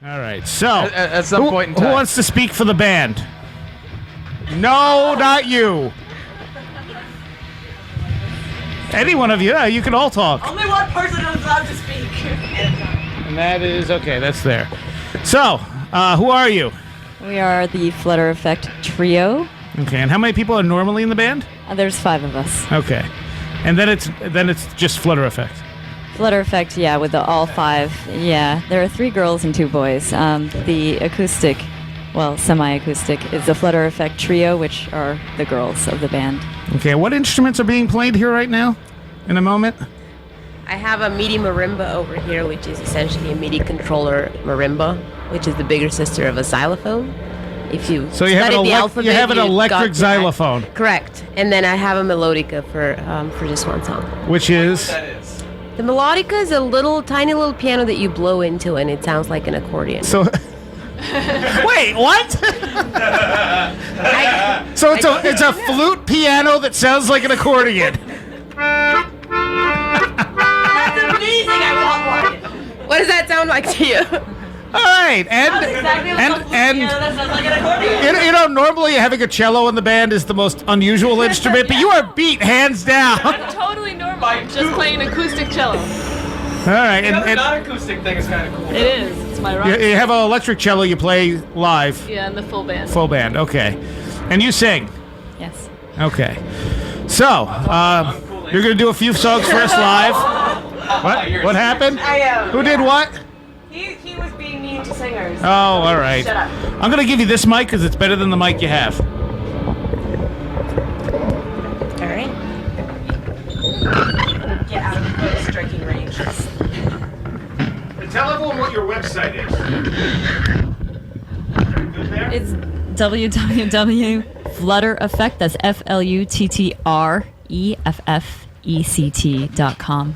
All right. So, at some point in time. who wants to speak for the band? No, not you. Any one of you. Yeah, you can all talk. Only one person is allowed to speak. And that is okay. That's there. So, who are you? We are the Fluttr Effect Trio. Okay. And how many people are normally in the band? There's 5 of us. Okay. And then it's just Fluttr Effect. Fluttr Effect, yeah, with all 5. Yeah, there are 3 girls and 2 boys. The acoustic, well, semi-acoustic, is the Fluttr Effect Trio, which are the girls of the band. Okay. What instruments are being played here right now? In a moment. I have a MIDI marimba over here, which is essentially a MIDI controller marimba, which is the bigger sister of a xylophone. If you So you have study an, the alphabet, you have an you've electric got that. xylophone, Correct. And then I have a melodica for just one song. which is The melodica is a tiny little piano that you blow into, and it sounds like an accordion. so. Wait, what? So it's a flute piano that sounds like an accordion. That's amazing! I want one. What does that sound like to you? All right, and you know, normally having a cello in the band is the most unusual instrument, but you are beat hands down. Totally normal. Just playing acoustic cello. All right, The and non-acoustic thing is kind of cool. It is. It's my rock. you have an electric cello you play live, Yeah, and the full band. full band. Okay, and you sing. Yes. Okay, so you're gonna do a few songs for us live. What happened? Who did what? He was being mean to singers. Oh, all right. Shut up. I'm going to give you this mic because it's better than the mic you have. All right. Get out of the striking range. Tell everyone what your website is. Good there? It's www.Fluttr Effect, that's FLUTTREFFECT.com.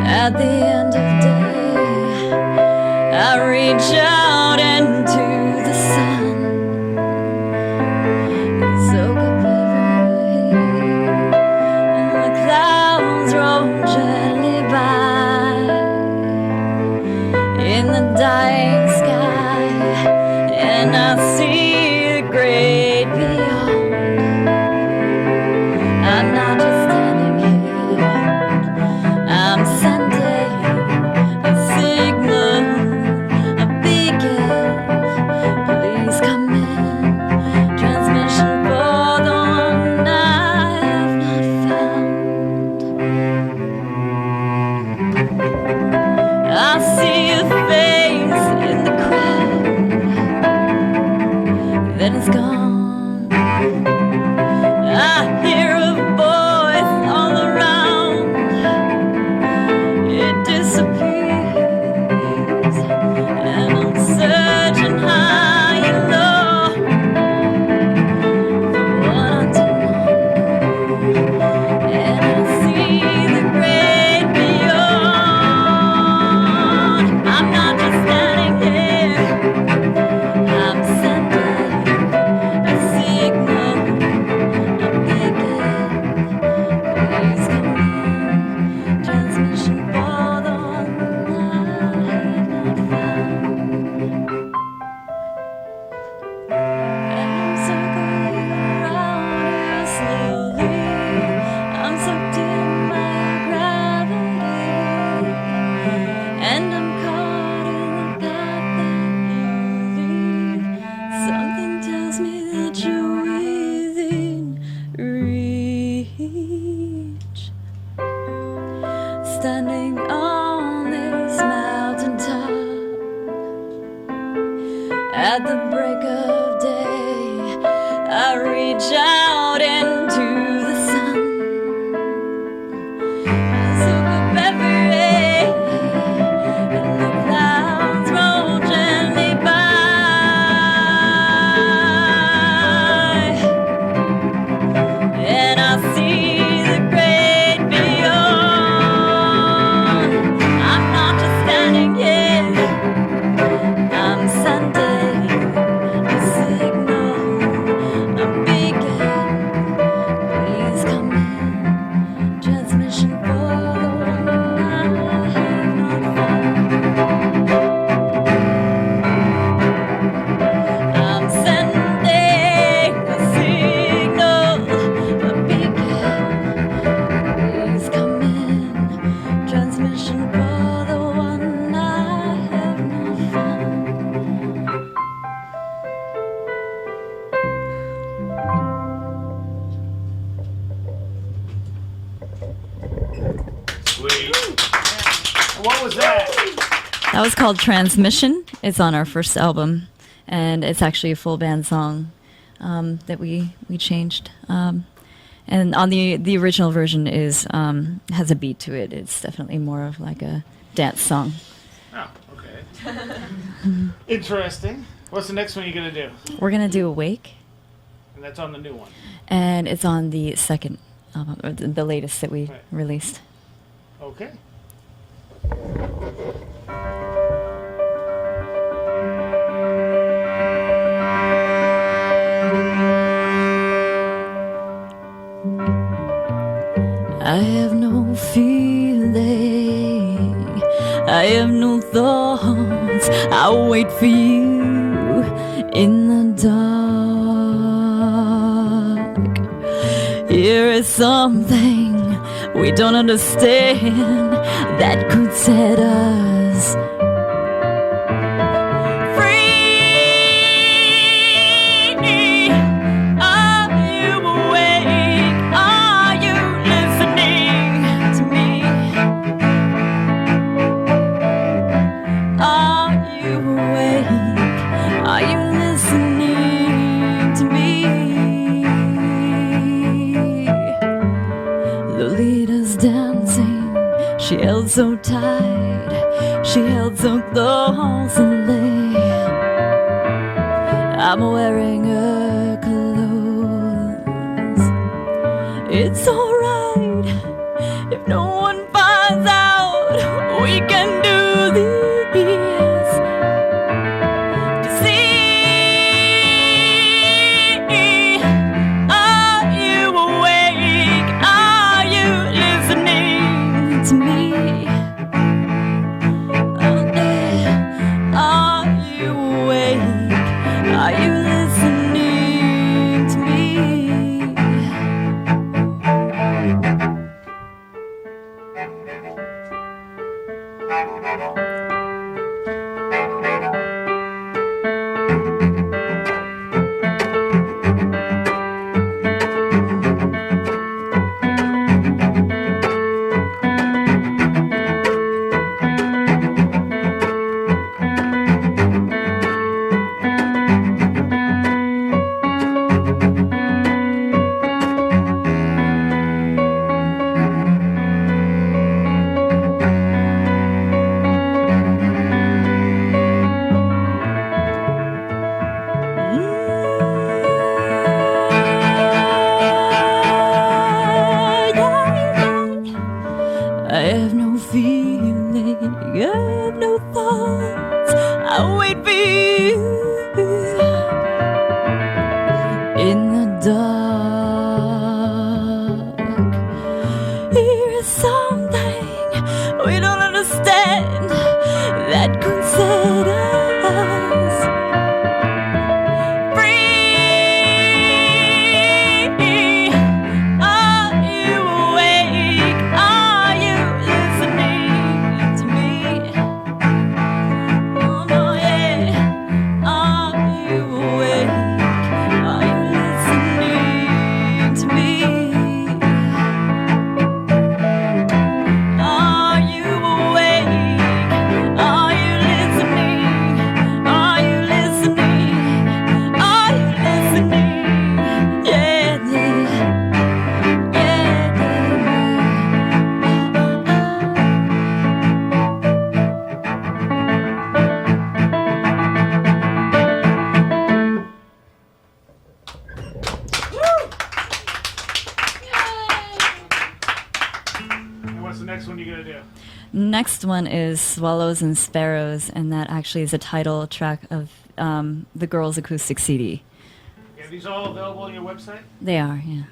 At the end of the day, I reach out into the sun, soak up every wave, and the clouds roll gently by in the dying sky, and I see the great beyond. I'm not just standing here, I'm sending a signal, a beacon. Please come in. Transmission for the one I have not found. I see a face in the crowd, then it's gone. I hear a voice all around. It disappears, and I'm searching high and low for what I don't know, and I see the great beyond. I'm not just standing here, I'm sending At the break of day, I reach out into the sun. Soak up every ray, and the clouds roll gently by. And I see the great beyond. I'm not just standing here, I'm sending a signal, a beacon. Please come in. Transmission for the one I have not found. I'm sending a signal, a beacon. Please come in. Transmission for the one I have not found. Sweet. What was that? That was called Transmission. It's on our first album, and it's actually a full band song that we changed. And on the original version is has a beat to it. It's definitely more of like a dance song. Oh, okay. Interesting. What's the next one you're gonna do? We're gonna do Awake, And that's on the new one. and it's on the second album, or the latest that we Right. released. Okay. I have no feeling, I have no thoughts. I'll wait for you in the dark. Here is something we don't understand that could set us free. Are you awake? Are you listening to me? Are you awake? Are you listening to me? The leader's dancing, she held so tight, she held so close and lay. I'm wearing her clothes. It's alright if no one finds out. We can do this to see. Are you awake? Are you listening to me? Are you awake? Are you listening to me? I have no feeling, I have no thoughts. I'll wait for you in the dark. Here is something we don't understand that could set us free. Are you awake? Are you listening to me? Oh no, yeah. next one is Swallows and Sparrows, and that actually is a title track of the Girls' acoustic CD. Are these all available on your website? They are, yeah.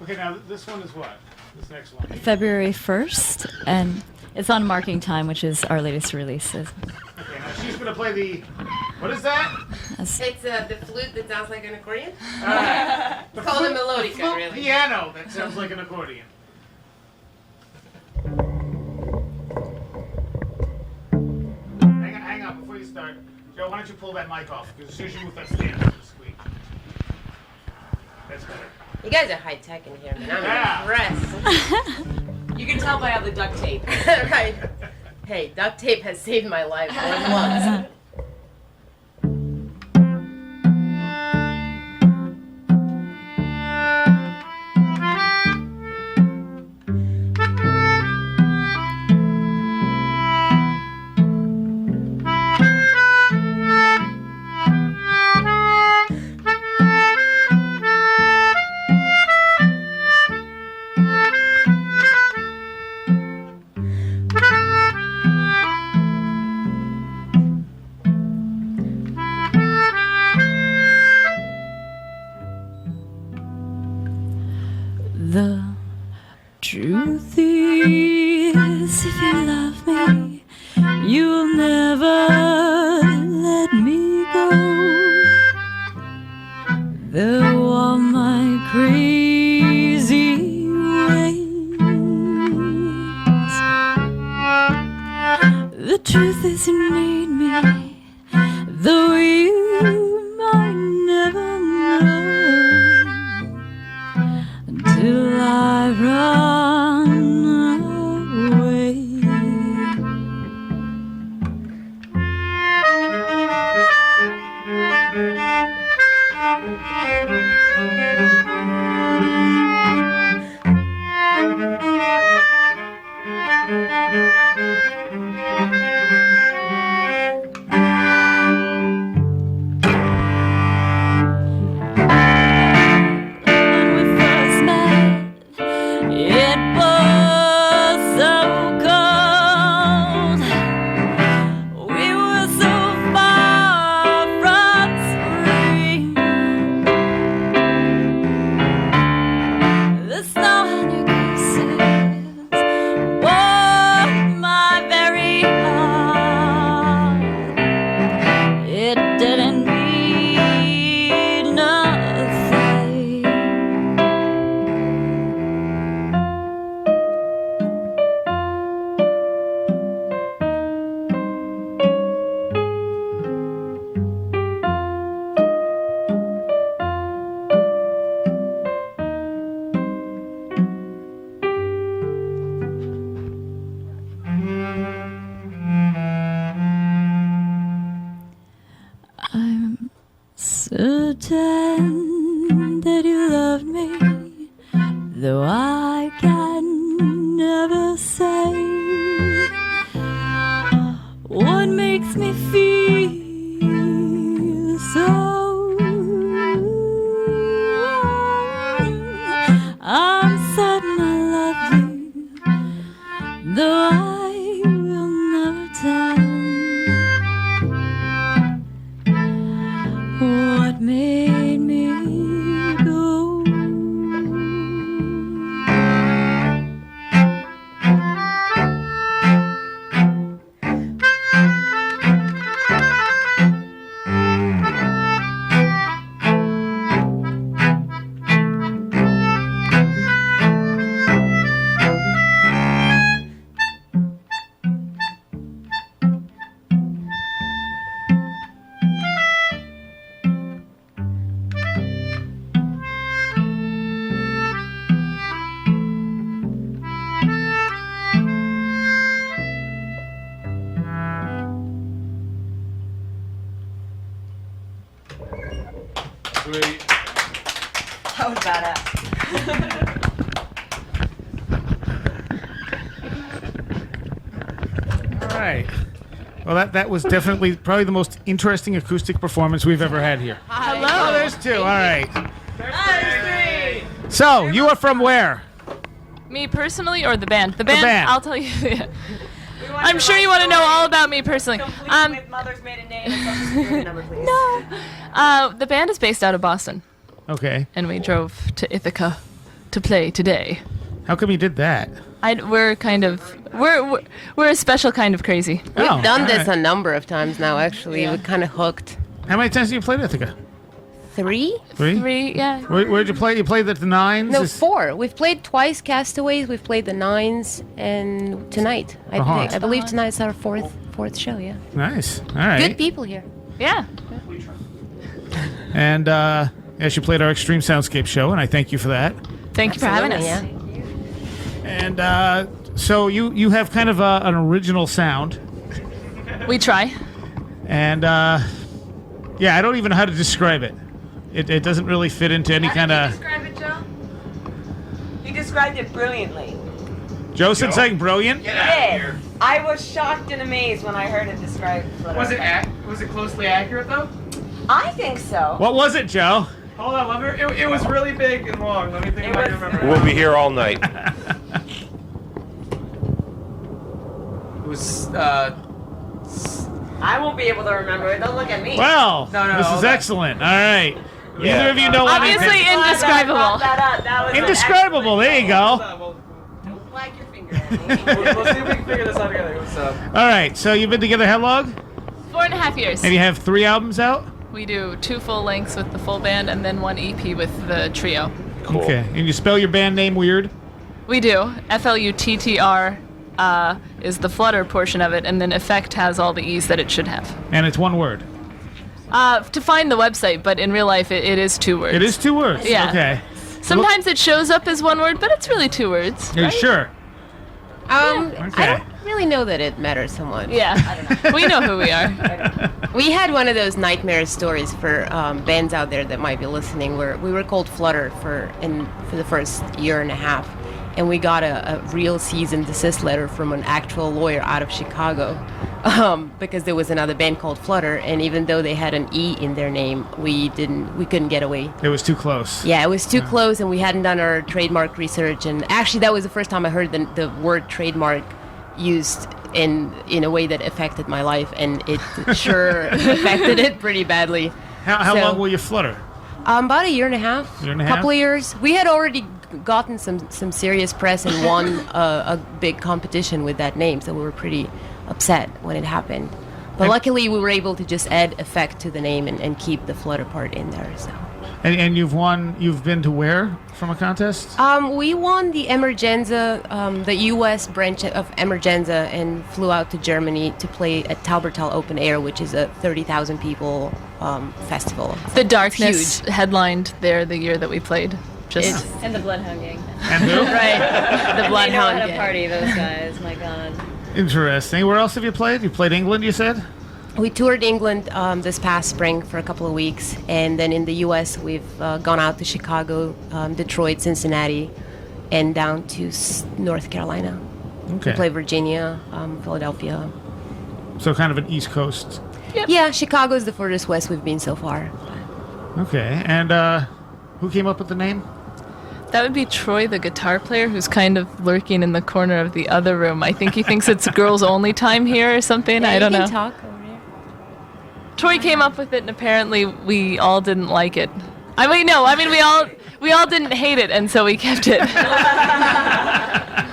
Okay, now this one is what? This next one. February 1st, and it's on Marking Time, which is our latest release. Okay, now she's going to play the... What is that? It's the flute that sounds like an accordion. The Called a melodica, flute really. piano that sounds like an accordion. Hang on, before you start. Joe, why don't you pull that mic off? Because as soon as you move that stand, it's going to squeak. That's better. You guys are high tech in here, man. I'm Yeah. impressed. You can tell by all the duct tape. Right. Hey, duct tape has saved my life more than once. The truth is, if you love me, you'll never let me go. Though all my crazy ways, the truth is you need me, though you might never know, until I run away. When we first met, it was so cold. We were so far from spring. The snow on your kisses warmed my very heart. It didn't mean nothing. I'm certain that you loved me, though I can never say what makes me feel so. I'm certain I love you, though I will never tell what made me go. That was badass. All right. Well, that was definitely probably the most interesting acoustic performance we've ever had here. Hello. Oh, there's two. All right. So, you are from where? Me personally or the band? The band. band. I'll tell you. I'm sure you want to know all about me personally. With mother's maiden name and social security number, please. No. The band is based out of Boston, Okay. and we drove to Ithaca to play today. How come you did that? We're a special kind of crazy. We've Oh, done all this right. a number of times now, actually. Yeah. We're kind of hooked. How many times have you played Ithaca? 3? Three? Yeah. Where'd you play? You played at the Nines? No, Is- 4. We've played twice Castaways, we've played the Nines, and tonight. I believe tonight's our fourth show, yeah. Nice. All right. Good people here. Yeah. And yes, you played our Extreme Soundscape show, and I thank you for that. Thank you for having us. Absolutely, And so you have kind of an original sound, We try. and yeah, I don't even know how to describe it. It doesn't really fit into any kind of. Describe it, Joe. He described it brilliantly. Joe said something brilliant. Yeah. I was shocked and amazed when I heard it described. Was it closely accurate though? I think so. What was it, Joe? Hold on, it was really big and long. Let me think if I can remember. We'll be here all night. It was I won't be able to remember it. Don't look at me. Well, No, this is hold on. excellent. All right. Neither of you know Obviously anything. indescribable. That was Indescribable. There you go. Don't flag your finger at me. We'll see if we can figure this out together. What's up? All right. So you've been together how long? 4.5 years. And you have 3 albums out. We do 2 full lengths with the full band and then 1 EP with the trio. Cool. Okay. And you spell your band name weird. We do. Fluttr is the Fluttr portion of it, and then Effect has all the E's that it should have. And it's one word. To find the website, but in real life it is 2 words. It is 2 words. Yeah. Okay. Sometimes it shows up as 1 word, but it's really 2 words. Are you sure? I don't really know that it matters so much. Yeah. I don't know. We know who we are. We had one of those nightmare stories for bands out there that might be listening, where we were called Flutter for the first year and a half, and we got a real cease and desist letter from an actual lawyer out of Chicago, because there was another band called Flutter, and even though they had an E in their name, we couldn't get away. It was too close. Yeah, it was too close, and we hadn't done our trademark research, and actually that was the first time I heard the word trademark used in a way that affected my life, and it sure affected it pretty badly. How So- long will you flutter? About a year and a half. Year and a half? Couple of years. We had already gotten some serious press and won a big competition with that name, so we were pretty upset when it happened. But And- luckily, we were able to just add effect to the name and keep the Flutter part in there. So. And you've been to where from a contest? We won the Emergenza, the U.S. branch of Emergenza, and flew out to Germany to play at Taubertal Open Air, which is a 30,000 people festival. The Darkness Huge. headlined there the year that we played. Just And the Bloodhound Gang. And who? Right, the They know Bloodhound. how to Gang. party, those guys. My God. Interesting. Where else have you played? You played England, you said? We toured England this past spring for a couple of weeks, and then in the U.S. we've gone out to Chicago, Detroit, Cincinnati, and down to North Carolina. Okay. We play Virginia, Philadelphia. So kind of an East Coast. Yeah, Chicago's the furthest west we've been so far. Okay. And who came up with the name? That would be Troy, the guitar player, who's kind of lurking in the corner of the other room. I think he thinks it's girls only time here or something. Yeah, I don't you know. can talk over here. Troy came up with it, and apparently we all didn't like it. We all didn't hate it, and so we kept it.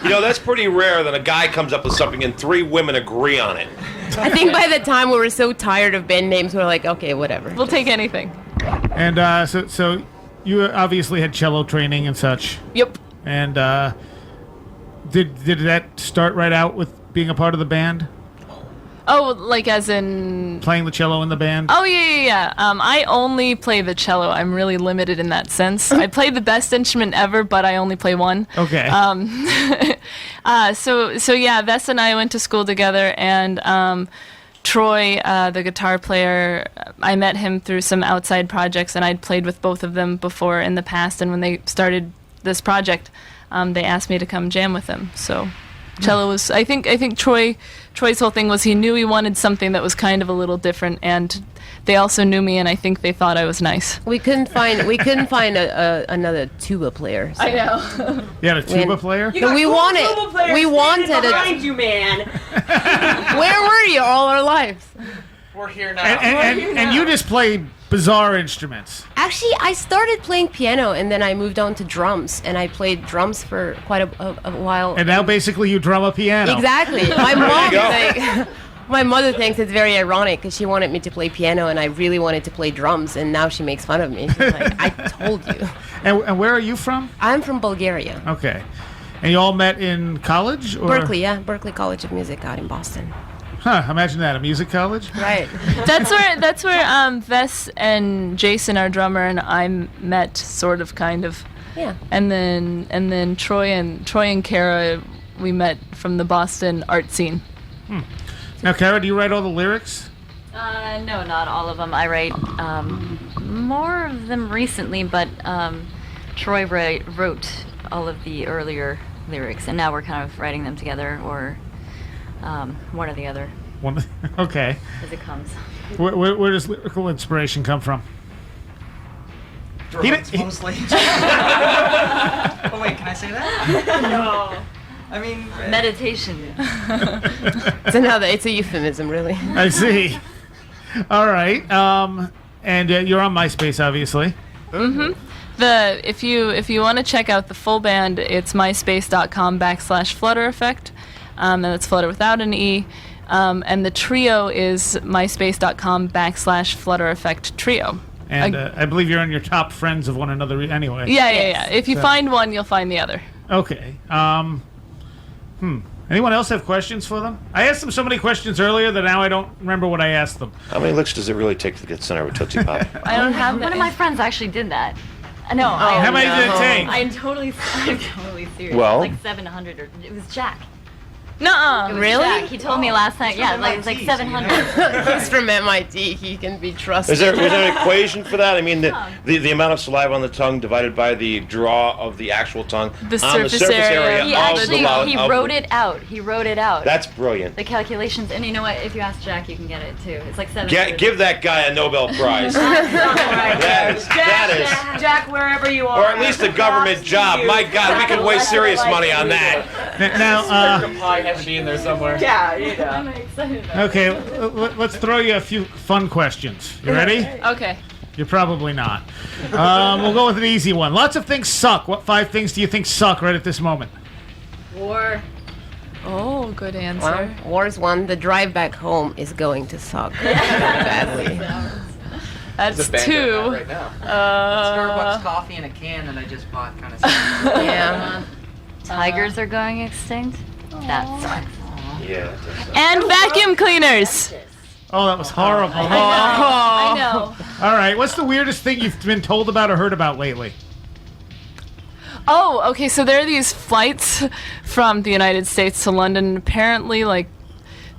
You know, that's pretty rare that a guy comes up with something and 3 women agree on it. I think by the time we were so tired of band names, we were like, okay, whatever. We'll take anything. And so you obviously had cello training and such. Yep. And did that start right out with being a part of the band? Oh, like as in... Playing the cello in the band? Oh, yeah. I only play the cello. I'm really limited in that sense. I play the best instrument ever, but I only play one. Okay. So yeah, Vess and I went to school together, and Troy, the guitar player, I met him through some outside projects, and I'd played with both of them before in the past, and when they started this project, they asked me to come jam with them. So cello was, I think Troy's whole thing was he knew he wanted something that was kind of a little different, and they also knew me, and I think they thought I was nice. We couldn't find another tuba player. So. I know. You had a tuba When- player? But we wanted we wanted it. behind you, man. Where were you all our lives? We're here now. And you just played bizarre instruments. Actually, I started playing piano, and then I moved on to drums, and I played drums for quite a while. And now basically you drum a piano. Exactly. My mother thinks it's very ironic because she wanted me to play piano, and I really wanted to play drums, and now she makes fun of me. She's like, I told you. And where are you from? I'm from Bulgaria. Okay. And you all met in college? Or? Berkeley, yeah. Berkeley College of Music out in Boston. Huh, imagine that, a music college? Right. That's where Vess and Jason, our drummer, and I met, sort of, kind of. Yeah. And then Troy and Kara, we met from the Boston art scene. Now, Kara, do you write all the lyrics? No, not all of them. I write more of them recently, but Troy wrote all of the earlier lyrics, and now we're kind of writing them together, or one or the other Okay. as it comes. Where does lyrical inspiration come from? Drugs, he- mostly. Oh, wait, can I say that? No. I mean... Meditation. It's a euphemism, really. I see. All right. And you're on MySpace, obviously. If you want to check out the full band, it's myspace.com/Fluttr Effect, and it's Flutter without an E. And the trio is myspace.com/Fluttr Effect Trio. And I believe you're on your top friends of one another anyway. Yeah. If you find one, you'll find the other. Okay. Anyone else have questions for them? I asked them so many questions earlier that now I don't remember what I asked them. How many licks does it really take to get sent over a Tootsie Pop? I don't have One of my friends actually did that. No, How many did it take? I'm totally serious. Well- Like 700, or it was Jack. Nuh-uh. It was Really? Jack. He told me last night. Yeah, like it was like 700. He's from MIT. He can be trusted. Is there an equation for that? I mean, the amount of saliva on the tongue divided by the draw of the actual tongue The on the surface surface area. He of actually the mouth. he wrote it out. He wrote it out. That's brilliant. The calculations, and you know what? If you ask Jack, you can get it too. It's like 700. Give that guy a Nobel Prize. that is. Jack, wherever you are. Or at least a government job. My God, we could waste serious money on that. Now, Pie had to be in there somewhere. Yeah, you know. I'm excited. okay, let's throw you a few fun questions. You ready? Okay. You're probably not. We'll go with an easy one. Lots of things suck. What 5 things do you think suck right at this moment? War. Oh, good Well, answer. War's one. The drive back home is going to suck badly. That's It's a band 2. right now. Starbucks coffee in a can that I just bought kind of stuff. Yeah. Tigers are going extinct. That sucks. Yeah. And vacuum cleaners. Oh, that was horrible. I know. All right, what's the weirdest thing you've been told about or heard about lately? Oh, okay. So there are these flights from the United States to London. And apparently, like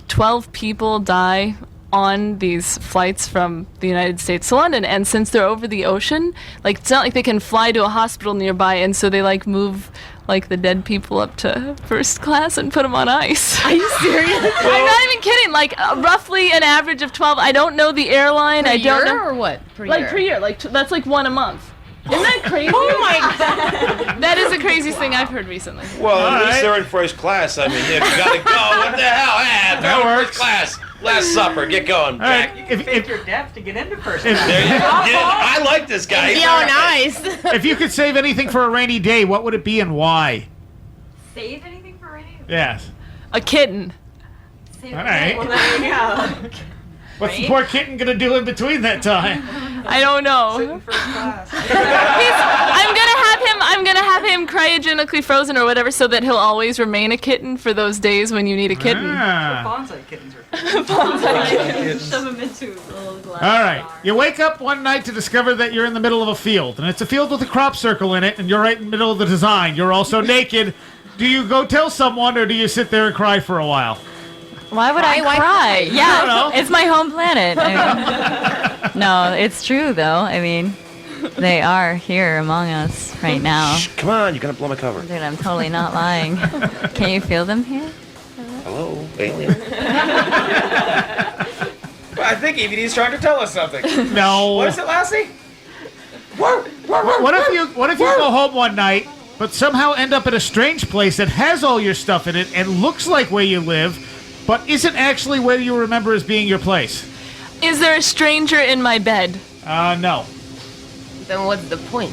12 people die on these flights from the United States to London. And since they're over the ocean, like it's not like they can fly to a hospital nearby, and so they like move like the dead people up to first class and put them on ice. Are you serious? I'm not even kidding. Like roughly an average of 12. I don't know the airline. I don't know. or what? Per Like year? per year. Like that's like one a month. Isn't that crazy? Oh my god. That is the craziest thing I've heard recently. Well, at All least right. they're in first class. I mean, if you gotta go, what the hell? They're in works. first class. Last supper. Get going, All right, Jack. if your depth to get into first. There you go. I like this guy. He's Yo, all right. nice. if you could save anything for a rainy day, what would it be and why? Save anything for rainy? Yes. A kitten. Save All right. Well, there you go. What's the poor kitten gonna do in between that time? I don't know. First class. I'm gonna have him cryogenically frozen or whatever, so that he'll always remain a kitten for those days when you need a kitten. Ah. Bonsai kittens are Shove them into a little glass. All right. You wake up one night to discover that you're in the middle of a field, and it's a field with a crop circle in it, and you're right in the middle of the design. You're also naked. Do you go tell someone, or do you sit there and cry for a while? Why would I Why cry? I don't Yeah, know. it's my home planet. I mean, no, it's true though. I mean, they are here among us right now. Shh, come on, you're gonna blow my cover. Dude, I'm totally not lying. Can you feel them here? Hello, alien. I think EVD's trying to tell us something. No. What is it, Lassie? What if you go home one night, but somehow end up at a strange place that has all your stuff in it and looks like where you live, but isn't actually where you remember as being your place? Is there a stranger in my bed? No. Then what's the point?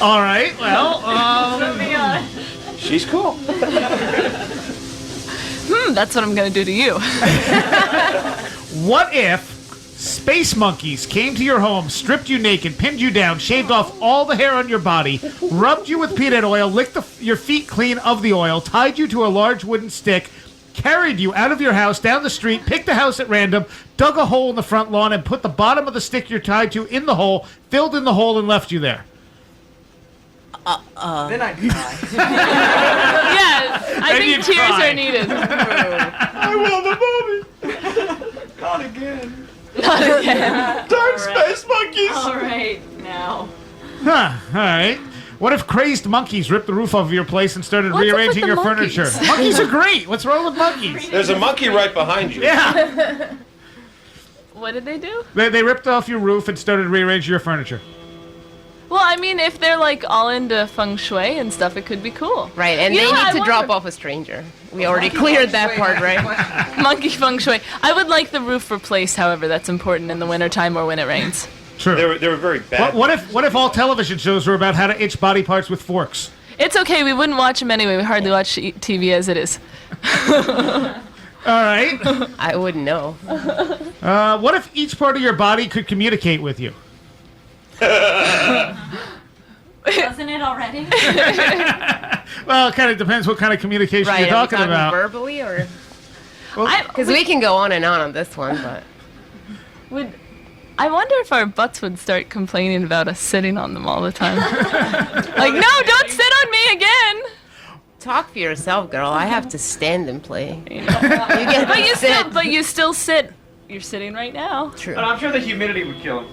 All right. Well, She's cool. That's what I'm gonna do to you. what if space monkeys came to your home, stripped you naked, pinned you down, shaved off all the hair on your body, rubbed you with peanut oil, licked your feet clean of the oil, tied you to a large wooden stick, carried you out of your house, down the street, picked a house at random, dug a hole in the front lawn, and put the bottom of the stick you're tied to in the hole, filled in the hole, and left you there? Then I'd cry. Yes, I Then think you'd tears cry. are needed. I will the moment. Not again. Darn space monkeys. All right, now. Huh, all right. What if crazed monkeys ripped the roof off of your place and started What's up with rearranging the your monkeys? furniture? Monkeys are great. What's wrong with monkeys? There's a monkey right behind you. Yeah. What did they do? They ripped off your roof and started rearranging your furniture. Well, I mean, if they're like all into feng shui and stuff, it could be cool. Right, and You they know, I need to drop wonder- off a stranger. We already cleared that part, right? Monkey feng shui. I would like the roof replaced, however, that's important in the wintertime or when it rains. True. They were very bad. What if all television shows were about how to itch body parts with forks? It's okay, we wouldn't watch them anyway. We hardly watch TV as it is. All right. I wouldn't know. What if each part of your body could communicate with you? Wasn't it already? Well, it kind of depends what kind of communication Right, you're are we talking about. verbally or? Well, Because we can go on and this one, but I wonder if our butts would start complaining about us sitting on them all the time. Like, no, don't sit on me again. talk for yourself, girl. I have to stand and play. You know. You get to sit. But you still sit. You're sitting right now. True. But I'm sure the humidity would kill him.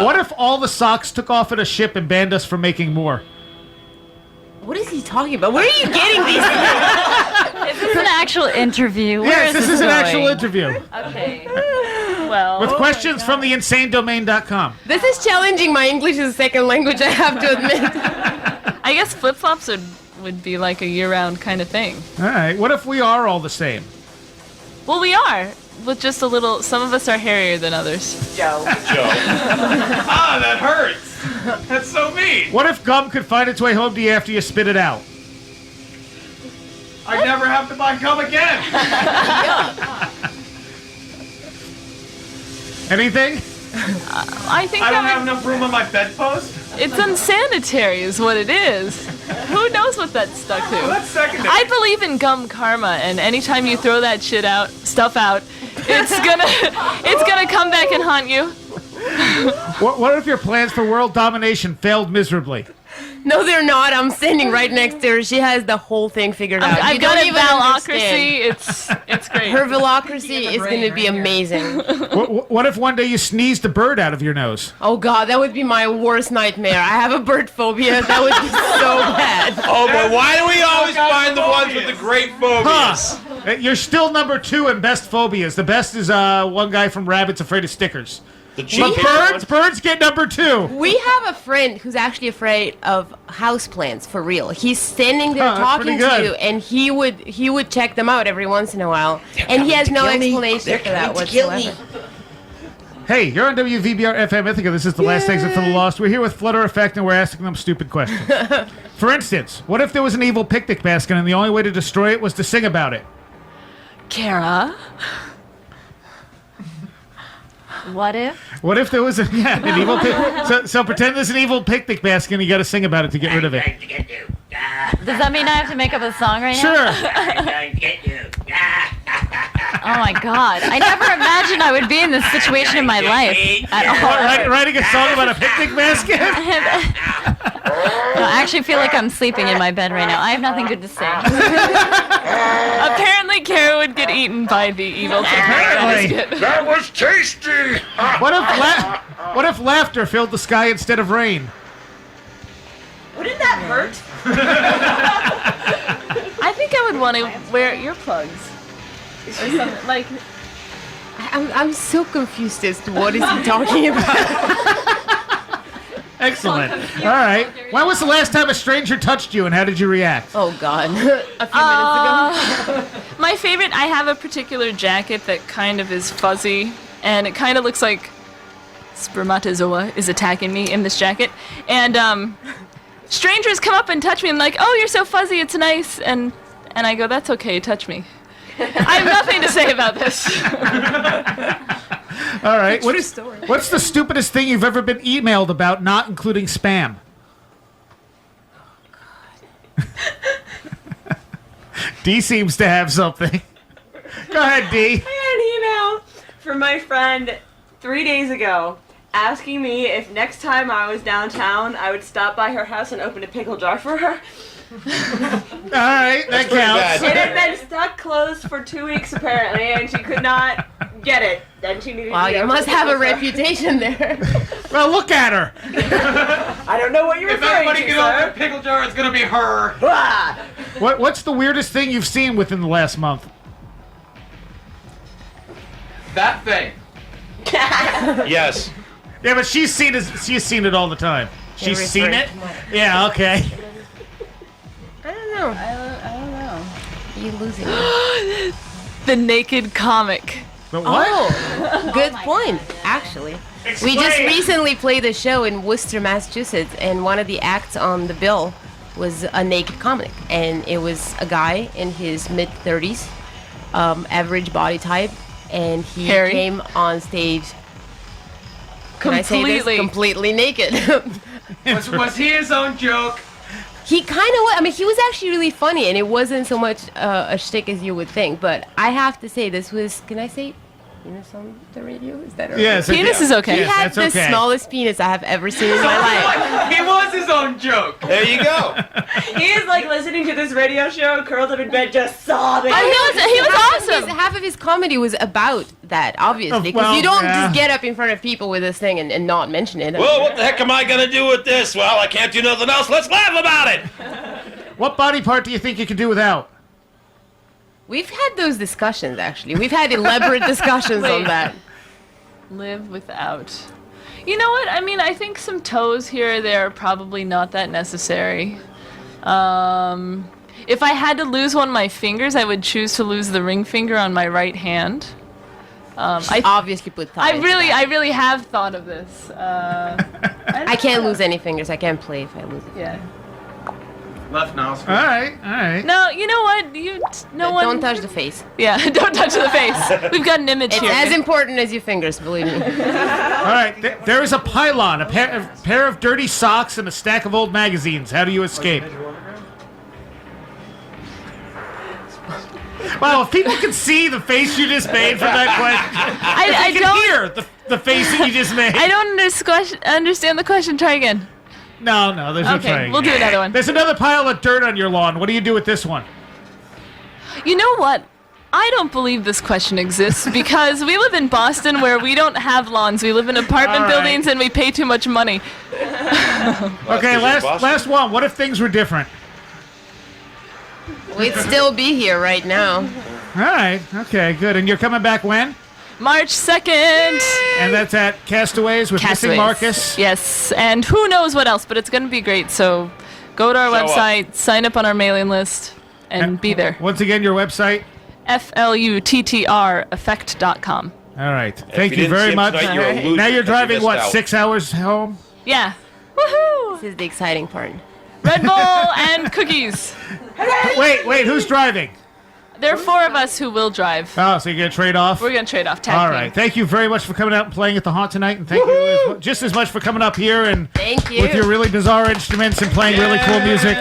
What if all the socks took off at a ship and banned us from making more? What is he talking about? Where are you getting these? Is this an actual interview? Where Yes, is this is an going? actual interview Okay. Well, with questions from the insanedomain.com. This is challenging my English as a second language, I have to admit. I guess flip-flops would be like a year-round kind of thing. All right. What if we are all the same? Well, we are. With just a little, some of us are hairier than others. Joe. Ah, that hurts. That's so mean. What if gum could find its way home to you after you spit it out? I never have to buy gum again. Anything? I think I don't that have enough room on my bedpost. it's unsanitary is what it is. Who knows what that's stuck Well, to? that's secondary. I believe in gum karma, and anytime you throw that stuff out, it's gonna come back and haunt you. What if your plans for world domination failed miserably? No, they're not. I'm standing right next to her. She has the whole thing figured out. I've You got don't a even understand. valocracy. It's great. Her velocracy is brain going to be right here. amazing. What if one day you sneezed a bird out of your nose? Oh God, that would be my worst nightmare. I have a bird phobia. That would be so bad. Oh, but why do we always find the ones with the great phobias? Huh. You're still number 2 in best phobias. The best is one guy from Rabbits Afraid of Stickers. The But chicken birds get number 2. We have a friend who's actually afraid of houseplants for real. He's standing there Huh, that's talking pretty to good. you, and he would check them out every once in a while, and he has no explanation for that whatsoever. Hey, you're on WVBR FM Ithaca. This is the last exit for the lost. We're here with Fluttr Effect, and we're asking them stupid questions. For instance, what if there was an evil picnic basket, and the only way to destroy it was to sing about it? Kara. What if? What if there was an evil so pretend there's an evil picnic basket, and you got to sing about it to get rid of it. Does that mean I have to make up a song right now? Sure. Oh my God! I never imagined I would be in this situation in my life at all. Writing a song about a picnic basket? No, I actually feel like I'm sleeping in my bed right now. I have nothing good to say. Apparently, Kara would get eaten by the evil Apparently. basket. That was tasty. What if laughter filled the sky instead of rain? Wouldn't that hurt? I think I would want to wear earplugs. Or something like. I'm so confused as to what is he talking about. Excellent. All right. When was the last time a stranger touched you, and how did you react? Oh God, a few minutes ago. My favorite, I have a particular jacket that kind of is fuzzy, and it kind of looks like spermatozoa is attacking me in this jacket. And strangers come up and touch me and like, oh, you're so fuzzy, it's nice. And I go, that's okay, touch me. I have nothing to say about this. All right. What's the stupidest thing you've ever been emailed about, not including spam? D seems to have something. Go ahead, D. I got an email from my friend 3 days ago asking me if next time I was downtown I would stop by her house and open a pickle jar for her. All right, that pretty counts. It had been stuck closed for 2 weeks apparently, and she could not get it. Then she needed. Wow, to you open must a have a pickle jar. reputation there. Well, look at her. I don't know what you're If referring anybody to, can open a sir. pickle jar, it's gonna be her. Ah! What's the weirdest thing you've seen within the last month? That thing. Yes. Yeah, but she's seen it all the time. She's You're seen it? referring to my- Yeah, okay. I don't know. I don't know. You losing me. The naked comic. But what? Oh, good point, actually. We just Explain. recently played a show in Worcester, Massachusetts, and one of the acts on the bill was a naked comic. And it was a guy in his mid-30s, average body type, and he Hairy? came on stage. Can I say this? Completely. Completely naked. Was he his own joke? He kind of was. I mean, he was actually really funny, and it wasn't so much a shtick as you would think. But I have to say, this was. Can I say penis on the radio? Is that okay? Yes. Penis is okay. He Yes, had that's the okay. smallest penis I have ever seen in my life. He was his own joke. There you go. He is like listening to this radio show, curled up in bed, just sobbing. He was awesome. Half of his comedy was about that, obviously, because well, you don't yeah. just get up in front of people with this thing and not mention it. Well, what the heck am I going to do with this? Well, I can't do nothing else. Let's laugh about it. What body part do you think you could do without? We've had those discussions, actually. We've had elaborate discussions on Wait. that. Live without. You know what? I mean, I think some toes here or there are probably not that necessary. If I had to lose one of my fingers, I would choose to lose the ring finger on my right hand. I Obviously put thought into that. I really have thought of this. I can't lose any fingers. I can't play if I lose it. Yeah. Left nostril. All right. No, you know what? No one. Don't touch the face. Yeah, don't touch the face. We've got an image It's here. as important as your fingers, believe me. All right. There is a pylon, a pair of dirty socks, and a stack of old magazines. How do you escape? Wow, if people could see the face you just made from that question, I they can don't. hear the face that you just made. I don't understand the question. Try again. No, there's no Okay, trying. we'll do another one. There's another pile of dirt on your lawn. What do you do with this one? You know what? I don't believe this question exists because we live in Boston where we don't have lawns. We live in apartment All right. buildings and we pay too much money. Okay, Boston. last one. What if things were different? We'd still be here right now. All right. Okay, good. And you're coming back when? March 2nd. And that's at Castaways with Missing Castaways. Marcus. Yes, and who knows what else, but it's going to be great. So go to our Show up. website, sign up on our mailing list, and be there. Once again, your website. Fluttr Effect.com. All right. If Thank you didn't see very him much. tonight, you're a loser Now you're because you driving, missed what, out. 6 hours home? Yeah. Woohoo! This is the exciting part. Red Bull and cookies. Wait, who's driving? There are 4 of us who will drive. Oh, so you're going to trade off? We're going to trade off tag All team. right. Thank you very much for coming out and playing at the Haunt tonight. And thank you just as much for coming up here and Thank you. with your really bizarre instruments and playing really cool music.